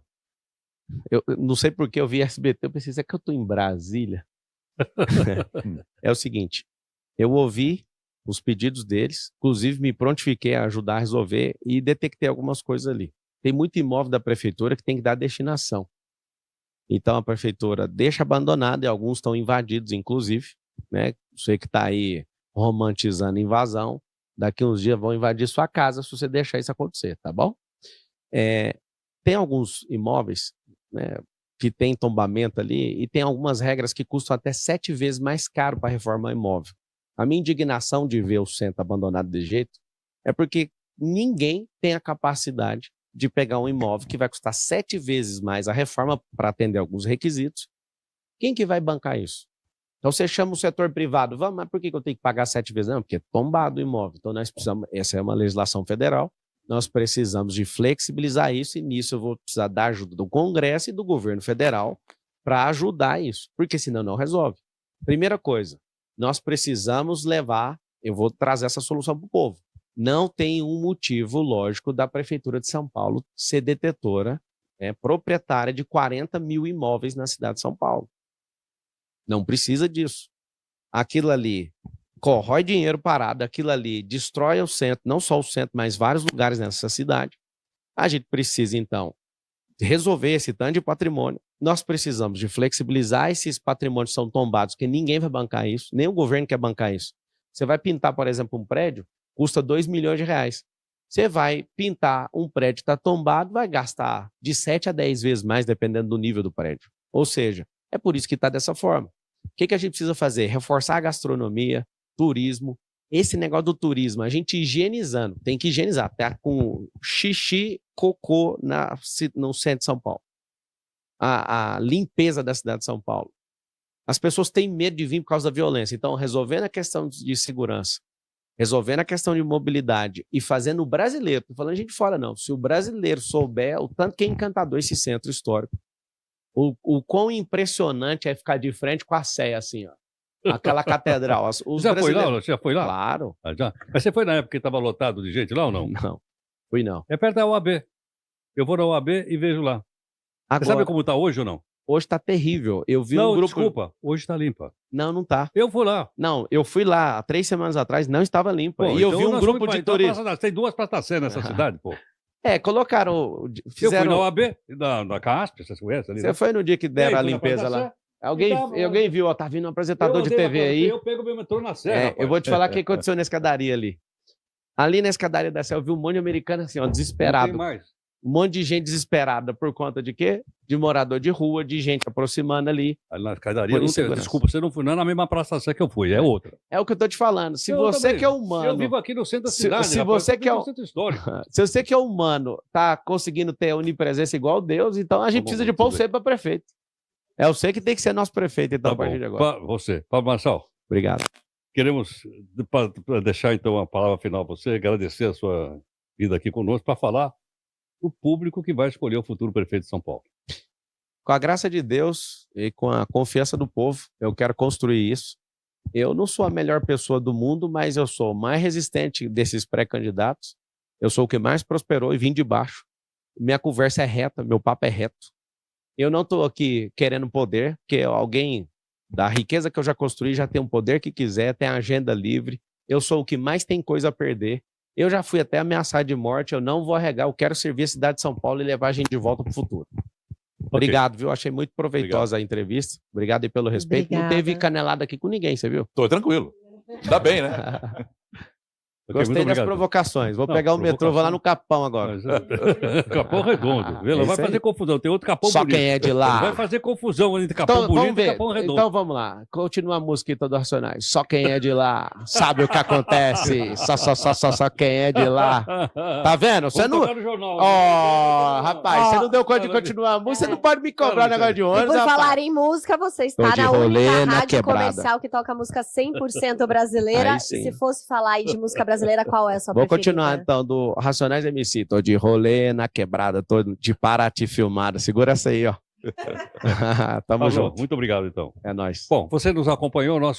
Eu não sei porque eu vi SBT, eu pensei, é que eu tô em Brasília? É o seguinte, eu ouvi os pedidos deles, inclusive me prontifiquei a ajudar a resolver e detectei algumas coisas ali. Tem muito imóvel da prefeitura que tem que dar destinação. Então a prefeitura deixa abandonado e alguns estão invadidos, inclusive, né? Você que está aí romantizando invasão, daqui uns dias vão invadir sua casa se você deixar isso acontecer, tá bom? Tem alguns imóveis, né, que tem tombamento ali e tem algumas regras que custam até 7 vezes mais caro para reformar imóvel. A minha indignação de ver o centro abandonado desse jeito é porque ninguém tem a capacidade de pegar um imóvel que vai custar 7 vezes mais a reforma para atender alguns requisitos. Quem que vai bancar isso? Então você chama o setor privado, vamos, mas por que eu tenho que pagar 7 vezes? Não, porque é tombado o imóvel. Então nós precisamos, essa é uma legislação federal, nós precisamos de flexibilizar isso e nisso eu vou precisar da ajuda do Congresso e do governo federal para ajudar isso, porque senão não resolve. Primeira coisa, nós precisamos levar, eu vou trazer essa solução para o povo. Não tem um motivo lógico da Prefeitura de São Paulo ser detetora, proprietária de 40 mil imóveis na cidade de São Paulo. Não precisa disso. Aquilo ali corrói dinheiro parado, aquilo ali destrói o centro, não só o centro, mas vários lugares nessa cidade. A gente precisa, então, resolver esse tanto de patrimônio. Nós precisamos de flexibilizar esses patrimônios que são tombados, porque ninguém vai bancar isso, nem o governo quer bancar isso. Você vai pintar, por exemplo, um prédio, custa 2 milhões de reais. Você vai pintar um prédio que está tombado, vai gastar de 7 a 10 vezes mais, dependendo do nível do prédio. Ou seja, é por isso que está dessa forma. O que a gente precisa fazer? Reforçar a gastronomia, turismo. Esse negócio do turismo, a gente higienizando, tem que higienizar, tá com xixi, cocô no centro de São Paulo. A limpeza da cidade de São Paulo. As pessoas têm medo de vir por causa da violência. Então, resolvendo a questão de segurança, resolvendo a questão de mobilidade e fazendo o brasileiro, não tô falando gente fora não, se o brasileiro souber o tanto que é encantador esse centro histórico, o quão impressionante é ficar de frente com a Sé, assim, ó. Aquela catedral. Já foi lá? Você já foi lá? Claro. Já. Mas você foi na época que estava lotado de gente lá ou não? Não, fui não. É perto da UAB. Eu vou na UAB e vejo lá. Agora, Você sabe como está hoje ou não? Hoje está terrível. Eu vi não, um grupo... desculpa. Hoje está limpa. Não tá. Eu fui lá. Não, eu fui lá há 3 semanas atrás, não estava limpa. Pô, e eu então vi um grupo de turistas. Então, tem 2 praças nessa cidade, pô. Colocaram... Eu fui na UAB, na CASP, você conhece ali? Você foi no dia que deram a limpeza lá? Alguém viu, ó, tá vindo um apresentador de TV aí. Eu pego meu metrô na Sé, eu vou te falar o que aconteceu na escadaria ali. Ali na escadaria da Sé, eu vi um monte de americano assim, ó, desesperado. Não tem mais. Um monte de gente desesperada por conta de quê? De morador de rua, de gente aproximando ali. Ali na escadaria, não tem, desculpa, você não foi, não é na mesma Praça Sé que eu fui, é outra. É o que eu tô te falando. Se você também, que é humano... Eu vivo aqui no centro da cidade, se você que é no centro histórico. Se você que é humano tá conseguindo ter onipresença igual Deus, então a gente precisa de pôr você para prefeito. É você que tem que ser nosso prefeito, então, a partir de agora. Você. Pablo Marçal. Obrigado. Queremos, para deixar então a palavra final a você, agradecer a sua vida aqui conosco para falar o público que vai escolher o futuro prefeito de São Paulo. Com a graça de Deus e com a confiança do povo, eu quero construir isso. Eu não sou a melhor pessoa do mundo, mas eu sou o mais resistente desses pré-candidatos. Eu sou o que mais prosperou e vim de baixo. Minha conversa é reta, meu papo é reto. Eu não estou aqui querendo poder, porque alguém da riqueza que eu já construí já tem um poder que quiser, tem a agenda livre. Eu sou o que mais tem coisa a perder. Eu já fui até ameaçado de morte, eu não vou arregar, eu quero servir a cidade de São Paulo e levar a gente de volta para o futuro. Obrigado, viu? Achei muito proveitosa a entrevista. Obrigado aí pelo respeito. Obrigada. Não teve canelada aqui com ninguém, você viu? Tô tranquilo. Tá bem, né? Gostei das provocações. Vou pegar o metrô, vou lá no Capão agora. Capão Redondo. Não vai fazer confusão. Tem outro Capão Só bonito. quem é de lá. Vai fazer confusão entre Capão bonito e Capão Redondo. Então vamos lá. Continua a música do Racionais. Só quem é de lá sabe o que acontece. Só quem é de lá. Tá vendo? Você não... rapaz, você não deu conta de continuar a música, você não pode me cobrar negócio de ônibus, E por rapaz. falar em música, você está na única rádio comercial que toca música 100% brasileira. E se fosse falar aí de música brasileira, qual é a sua Vou preferida? continuar então, do Racionais MC. Tô de rolê na quebrada, tô de Paraty filmada. Segura essa aí, ó. Tamo junto. Muito obrigado, então. É nóis. Bom, você nos acompanhou, nosso